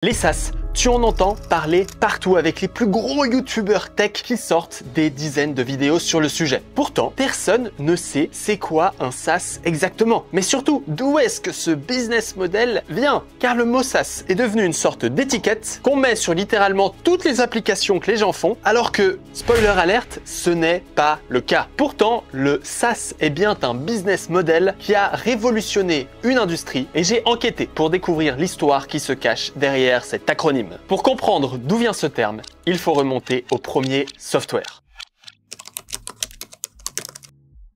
Les SaaS, tu en entends parler partout avec les plus gros youtubeurs tech qui sortent des dizaines de vidéos sur le sujet. Pourtant, personne ne sait c'est quoi un SaaS exactement. Mais surtout, d'où est-ce que ce business model vient? Car le mot SaaS est devenu une sorte d'étiquette qu'on met sur littéralement toutes les applications que les gens font, alors que, spoiler alerte, ce n'est pas le cas. Pourtant, le SaaS est bien un business model qui a révolutionné une industrie et j'ai enquêté pour découvrir l'histoire qui se cache derrière cet acronyme. Pour comprendre d'où vient ce terme, il faut remonter au premier software.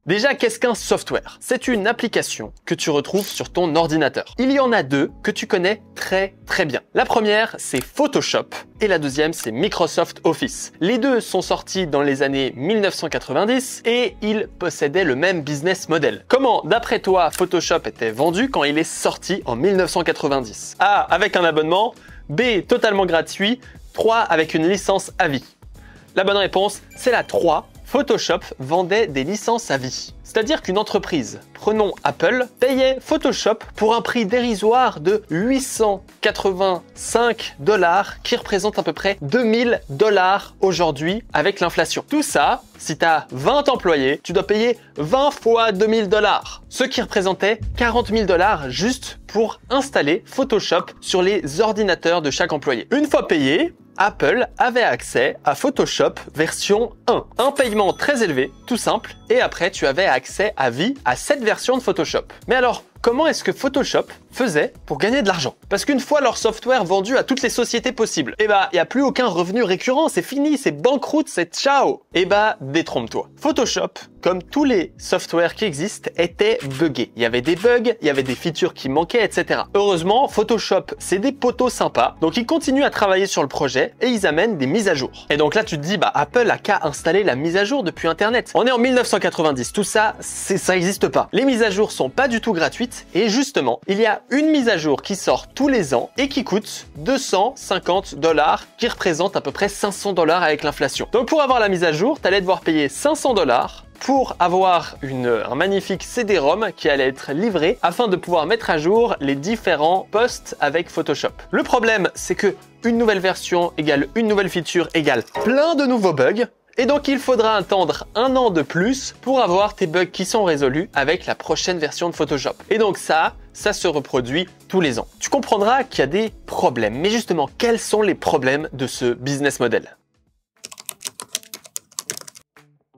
Déjà, qu'est-ce qu'un software? C'est une application que tu retrouves sur ton ordinateur. Il y en a deux que tu connais très bien. La première, c'est Photoshop et la deuxième, c'est Microsoft Office. Les deux sont sortis dans les années 1990 et ils possédaient le même business model. Comment, d'après toi, Photoshop était vendu quand il est sorti en 1990? A, avec un abonnement. B, totalement gratuit. 3, avec une licence à vie. La bonne réponse, c'est la 3. Photoshop vendait des licences à vie. C'est-à-dire qu'une entreprise, prenons Apple, payait Photoshop pour un prix dérisoire de 885 $, qui représente à peu près 2000 $ aujourd'hui avec l'inflation. Tout ça, si tu as 20 employés, tu dois payer 20 fois 2000 $, ce qui représentait 40 000 $ juste pour installer Photoshop sur les ordinateurs de chaque employé. Une fois payé, Apple avait accès à Photoshop version 1. Un paiement très élevé, tout simple, et après tu avais accès à vie à cette version de Photoshop. Mais alors, comment est-ce que Photoshop faisait pour gagner de l'argent? Parce qu'une fois leur software vendu à toutes les sociétés possibles, il n'y a plus aucun revenu récurrent, c'est fini, c'est banqueroute, c'est ciao. Détrompe-toi. Photoshop, comme tous les softwares qui existent, était buggé. Il y avait des bugs, il y avait des features qui manquaient, etc. Heureusement, Photoshop, c'est des potos sympas, donc ils continuent à travailler sur le projet et ils amènent des mises à jour. Et donc là, tu te dis, Apple a qu'à installer la mise à jour depuis Internet. On est en 1990, tout ça, ça n'existe pas. Les mises à jour sont pas du tout gratuites et justement, il y a une mise à jour qui sort tous les ans et qui coûte 250 $, qui représente à peu près 500 $ avec l'inflation. Donc pour avoir la mise à jour, tu allais devoir payer 500 $ pour avoir un magnifique CD-ROM qui allait être livré afin de pouvoir mettre à jour les différents posts avec Photoshop. Le problème, c'est que une nouvelle version égale une nouvelle feature égale plein de nouveaux bugs. Et donc, il faudra attendre 1 an de plus pour avoir tes bugs qui sont résolus avec la prochaine version de Photoshop. Et donc ça se reproduit tous les ans. Tu comprendras qu'il y a des problèmes. Mais justement, quels sont les problèmes de ce business model?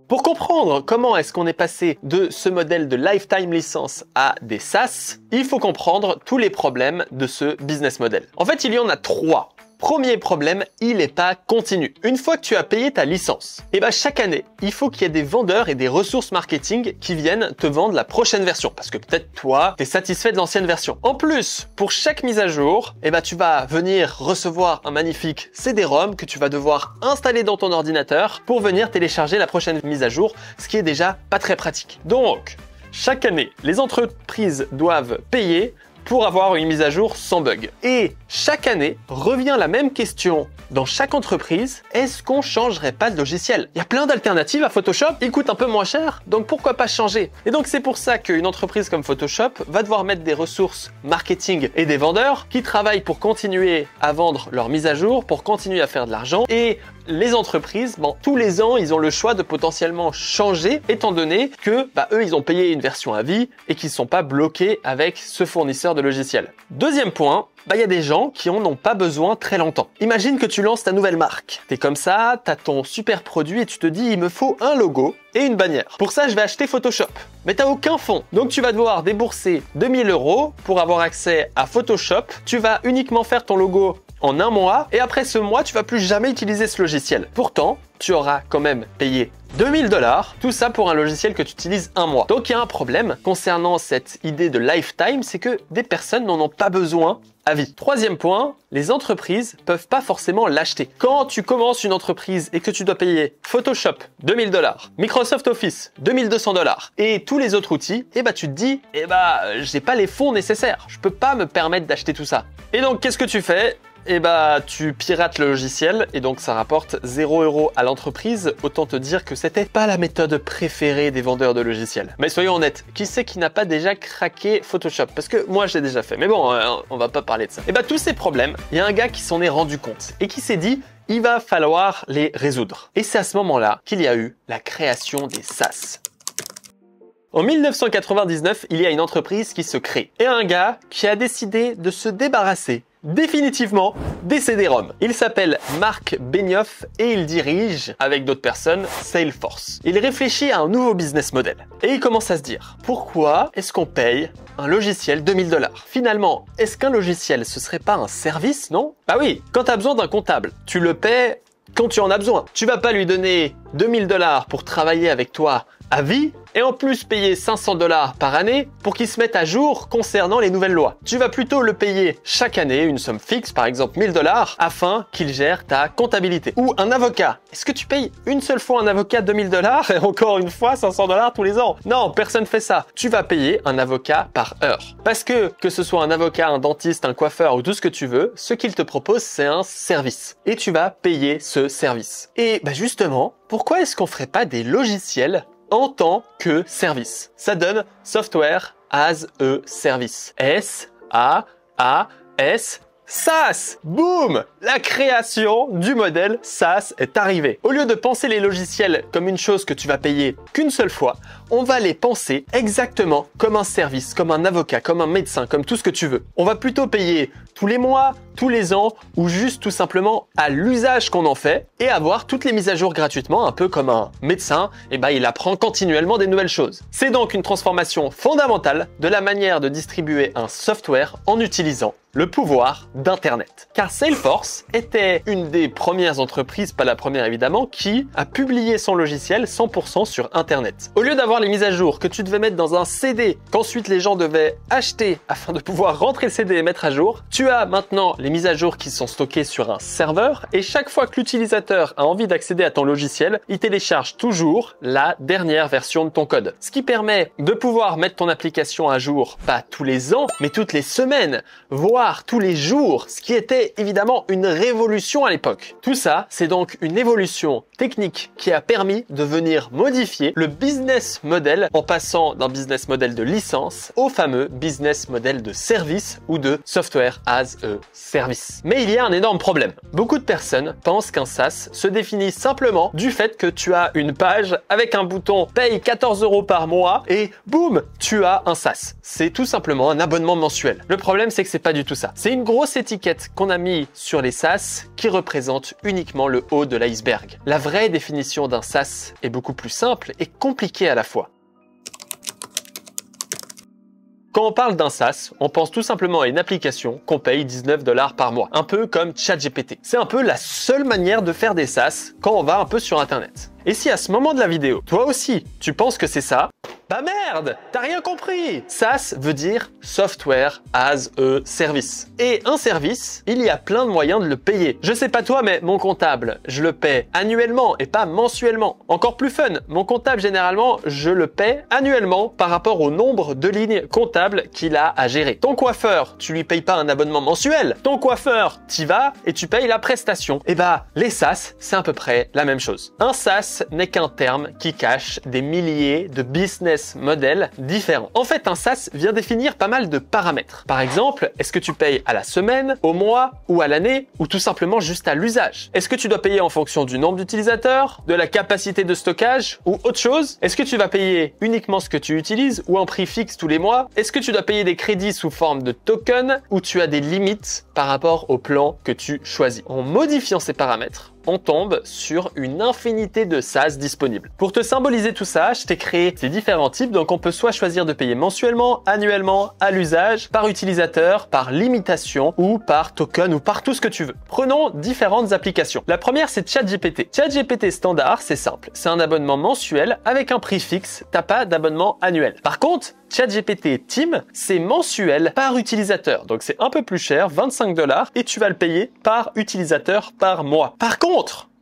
Pour comprendre comment est-ce qu'on est passé de ce modèle de lifetime licence à des SaaS, il faut comprendre tous les problèmes de ce business model. En fait, il y en a 3. Premier problème, il n'est pas continu. Une fois que tu as payé ta licence, chaque année, il faut qu'il y ait des vendeurs et des ressources marketing qui viennent te vendre la prochaine version. Parce que peut-être toi, tu es satisfait de l'ancienne version. En plus, pour chaque mise à jour, tu vas venir recevoir un magnifique CD-ROM que tu vas devoir installer dans ton ordinateur pour venir télécharger la prochaine mise à jour, ce qui est déjà pas très pratique. Donc, chaque année, les entreprises doivent payer pour avoir une mise à jour sans bug. Et chaque année, revient la même question dans chaque entreprise, est-ce qu'on changerait pas de logiciel? Il y a plein d'alternatives à Photoshop, il coûte un peu moins cher, donc pourquoi pas changer? Et donc c'est pour ça qu'une entreprise comme Photoshop va devoir mettre des ressources marketing et des vendeurs qui travaillent pour continuer à vendre leur mise à jour, pour continuer à faire de l'argent. Et les entreprises, tous les ans, ils ont le choix de potentiellement changer, étant donné que eux, ils ont payé une version à vie et qu'ils ne sont pas bloqués avec ce fournisseur de logiciels. Deuxième point, il y a des gens qui en ont pas besoin très longtemps. Imagine que tu lances ta nouvelle marque. T'es comme ça, t'as ton super produit et tu te dis, il me faut un logo et une bannière. Pour ça, je vais acheter Photoshop. Mais t'as aucun fonds. Donc tu vas devoir débourser 2000 € pour avoir accès à Photoshop. Tu vas uniquement faire ton logo en 1 mois et après ce mois, tu vas plus jamais utiliser ce logiciel. Pourtant, tu auras quand même payé 2000 $, tout ça pour un logiciel que tu utilises 1 mois. Donc il y a un problème concernant cette idée de lifetime, c'est que des personnes n'en ont pas besoin à vie. Troisième point, les entreprises peuvent pas forcément l'acheter. Quand tu commences une entreprise et que tu dois payer Photoshop 2000 $, Microsoft Office 2200 $ et tous les autres outils, tu te dis, j'ai pas les fonds nécessaires. Je peux pas me permettre d'acheter tout ça. Et donc qu'est-ce que tu fais? eh bah, tu pirates le logiciel et donc ça rapporte 0 € à l'entreprise. Autant te dire que c'était pas la méthode préférée des vendeurs de logiciels. Mais soyons honnêtes, qui c'est qui n'a pas déjà craqué Photoshop? Parce que moi, je l'ai déjà fait. Mais bon, on va pas parler de ça. Et bah, tous ces problèmes, il y a un gars qui s'en est rendu compte et qui s'est dit, il va falloir les résoudre. Et c'est à ce moment-là qu'il y a eu la création des SaaS. En 1999, il y a une entreprise qui se crée et un gars qui a décidé de se débarrasser définitivement des CD-ROM. Il s'appelle Marc Benioff et il dirige, avec d'autres personnes, Salesforce. Il réfléchit à un nouveau business model et il commence à se dire, pourquoi est-ce qu'on paye un logiciel 2000 $? Finalement, est-ce qu'un logiciel, ce serait pas un service, non? Bah oui, quand tu as besoin d'un comptable, tu le paies quand tu en as besoin. Tu vas pas lui donner 2000 $ pour travailler avec toi à vie et en plus payer 500 $ par année pour qu'il se mette à jour concernant les nouvelles lois. Tu vas plutôt le payer chaque année une somme fixe, par exemple 1000 $ afin qu'il gère ta comptabilité. Ou un avocat. Est-ce que tu payes une seule fois un avocat 2000 $ et encore une fois 500 $ tous les ans? Non, personne fait ça. Tu vas payer un avocat par heure. Parce que ce soit un avocat, un dentiste, un coiffeur ou tout ce que tu veux, ce qu'il te propose c'est un service. Et tu vas payer ce service. Et bah justement, pourquoi est-ce qu'on ferait pas des logiciels en tant que service? Ça donne Software as a Service. S-A-A-S. SaaS! Boum! La création du modèle SaaS est arrivée. Au lieu de penser les logiciels comme une chose que tu vas payer qu'une seule fois, on va les penser exactement comme un service, comme un avocat, comme un médecin, comme tout ce que tu veux. On va plutôt payer tous les mois, tous les ans ou juste tout simplement à l'usage qu'on en fait et avoir toutes les mises à jour gratuitement, un peu comme un médecin, et ben il apprend continuellement des nouvelles choses. C'est donc une transformation fondamentale de la manière de distribuer un software en utilisant le pouvoir d'Internet. Car Salesforce était une des premières entreprises, pas la première évidemment, qui a publié son logiciel 100% sur Internet. Au lieu d'avoir les mises à jour que tu devais mettre dans un CD, qu'ensuite les gens devaient acheter afin de pouvoir rentrer le CD et mettre à jour, tu as maintenant les mises à jour qui sont stockées sur un serveur et chaque fois que l'utilisateur a envie d'accéder à ton logiciel, il télécharge toujours la dernière version de ton code. Ce qui permet de pouvoir mettre ton application à jour, pas tous les ans, mais toutes les semaines, voire tous les jours, ce qui était évidemment une révolution à l'époque. Tout ça, c'est donc une évolution technique qui a permis de venir modifier le business model en passant d'un business model de licence au fameux business model de service ou de software as a service. Mais il y a un énorme problème. Beaucoup de personnes pensent qu'un SaaS se définit simplement du fait que tu as une page avec un bouton paye 14 € par mois et boum, tu as un SaaS. C'est tout simplement un abonnement mensuel. Le problème, c'est que c'est pas du tout ça. C'est une grosse étiquette qu'on a mis sur les SaaS qui représente uniquement le haut de l'iceberg. La vraie définition d'un SaaS est beaucoup plus simple et compliquée à la fois. Quand on parle d'un SaaS, on pense tout simplement à une application qu'on paye 19 $ par mois. Un peu comme ChatGPT. C'est un peu la seule manière de faire des SaaS quand on va un peu sur Internet. Et si à ce moment de la vidéo, toi aussi, tu penses que c'est ça, bah merde, t'as rien compris! SaaS veut dire Software as a Service. Et un service, il y a plein de moyens de le payer. Je sais pas toi, mais mon comptable, je le paie annuellement et pas mensuellement. Encore plus fun, mon comptable, généralement, je le paie annuellement par rapport au nombre de lignes comptables qu'il a à gérer. Ton coiffeur, tu lui payes pas un abonnement mensuel. Ton coiffeur, t'y vas et tu payes la prestation. Et bah, les SaaS, c'est à peu près la même chose. Un SaaS n'est qu'un terme qui cache des milliers de business modèles différents. En fait, un SaaS vient définir pas mal de paramètres. Par exemple, est-ce que tu payes à la semaine, au mois ou à l'année ou tout simplement juste à l'usage? Est-ce que tu dois payer en fonction du nombre d'utilisateurs, de la capacité de stockage ou autre chose? Est-ce que tu vas payer uniquement ce que tu utilises ou un prix fixe tous les mois? Est-ce que tu dois payer des crédits sous forme de token ou tu as des limites par rapport au plan que tu choisis? En modifiant ces paramètres, on tombe sur une infinité de SaaS disponibles. Pour te symboliser tout ça, je t'ai créé ces différents types. Donc on peut soit choisir de payer mensuellement, annuellement, à l'usage, par utilisateur, par limitation ou par token ou par tout ce que tu veux. Prenons différentes applications. La première, c'est ChatGPT. ChatGPT standard, c'est simple. C'est un abonnement mensuel avec un prix fixe. T'as pas d'abonnement annuel. Par contre, ChatGPT Team, c'est mensuel par utilisateur. Donc c'est un peu plus cher, 25 $ et tu vas le payer par utilisateur par mois. Par contre,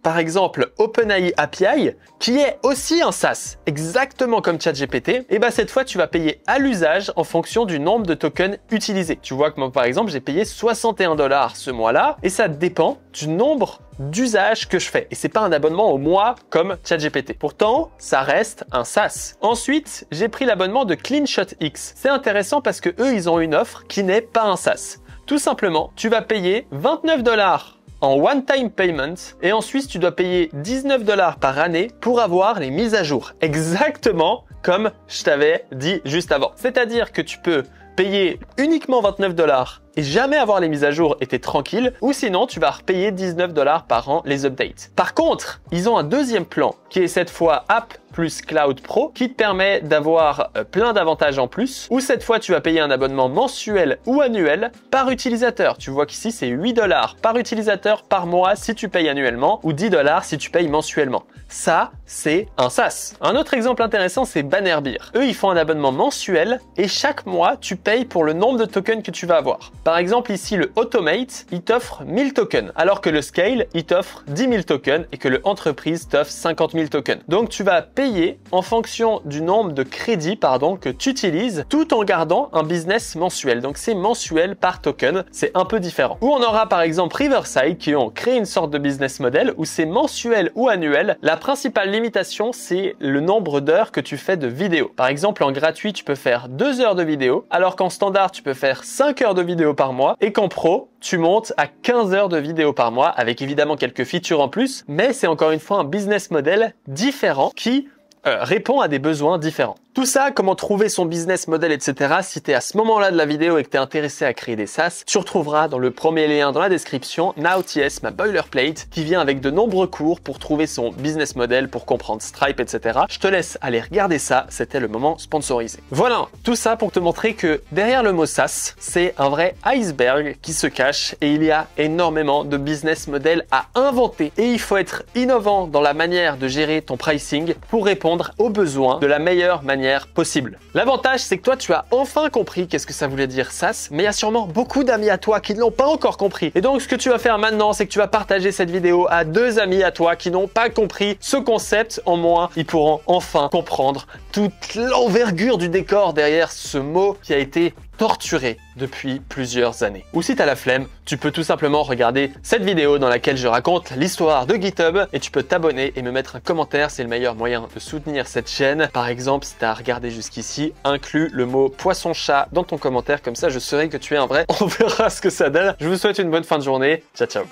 par exemple OpenAI API, qui est aussi un SaaS, exactement comme ChatGPT, et bah cette fois tu vas payer à l'usage en fonction du nombre de tokens utilisés. Tu vois que moi par exemple j'ai payé 61 $ ce mois-là, et ça dépend du nombre d'usages que je fais. Et c'est pas un abonnement au mois comme ChatGPT. Pourtant, ça reste un SaaS. Ensuite, j'ai pris l'abonnement de CleanShot X. C'est intéressant parce que eux, ils ont une offre qui n'est pas un SaaS. Tout simplement, tu vas payer 29 $ en one-time payment et ensuite tu dois payer 19 $ par année pour avoir les mises à jour. Exactement comme je t'avais dit juste avant. C'est-à-dire que tu peux payer uniquement 29 $ et jamais avoir les mises à jour et t'es tranquille, ou sinon tu vas repayer 19 $ par an les updates. Par contre, ils ont un deuxième plan qui est cette fois App plus Cloud Pro qui te permet d'avoir plein d'avantages en plus, ou cette fois tu vas payer un abonnement mensuel ou annuel par utilisateur. Tu vois qu'ici c'est 8 $ par utilisateur par mois si tu payes annuellement ou 10 $ si tu payes mensuellement. Ça, c'est un SaaS. Un autre exemple intéressant, c'est Bannerbeer. Eux, ils font un abonnement mensuel et chaque mois, tu payes pour le nombre de tokens que tu vas avoir. Par exemple, ici, le Automate, il t'offre 1000 tokens, alors que le Scale, il t'offre 10 000 tokens et que le Entreprise t'offre 50 000 tokens. Donc, tu vas payer en fonction du nombre de crédits que tu utilises, tout en gardant un business mensuel. Donc, c'est mensuel par token, c'est un peu différent. Ou on aura par exemple Riverside qui ont créé une sorte de business model où c'est mensuel ou annuel. La principale limitation, c'est le nombre d'heures que tu fais de vidéos. Par exemple, en gratuit, tu peux faire 2 heures de vidéo, alors qu'en standard, tu peux faire 5 heures de vidéo par mois et qu'en pro, tu montes à 15 heures de vidéo par mois avec évidemment quelques features en plus, mais c'est encore une fois un business model différent qui répond à des besoins différents. Tout ça, comment trouver son business model, etc. Si tu es à ce moment-là de la vidéo et que tu es intéressé à créer des SaaS, tu retrouveras dans le premier lien dans la description Now.js, ma boilerplate, qui vient avec de nombreux cours pour trouver son business model, pour comprendre Stripe, etc. Je te laisse aller regarder ça, c'était le moment sponsorisé. Voilà, tout ça pour te montrer que derrière le mot SaaS, c'est un vrai iceberg qui se cache et il y a énormément de business models à inventer. Et il faut être innovant dans la manière de gérer ton pricing pour répondre aux besoins de la meilleure manière possible. L'avantage, c'est que toi, tu as enfin compris qu'est-ce que ça voulait dire SaaS, mais il y a sûrement beaucoup d'amis à toi qui ne l'ont pas encore compris. Et donc, ce que tu vas faire maintenant, c'est que tu vas partager cette vidéo à 2 amis à toi qui n'ont pas compris ce concept. En moins, ils pourront enfin comprendre toute l'envergure du décor derrière ce mot qui a été torturé depuis plusieurs années. Ou si tu as la flemme, tu peux tout simplement regarder cette vidéo dans laquelle je raconte l'histoire de GitHub et tu peux t'abonner et me mettre un commentaire, c'est le meilleur moyen de soutenir cette chaîne. Par exemple, si tu as regardé jusqu'ici, inclus le mot poisson-chat dans ton commentaire, comme ça je saurai que tu es un vrai. On verra ce que ça donne. Je vous souhaite une bonne fin de journée. Ciao, ciao.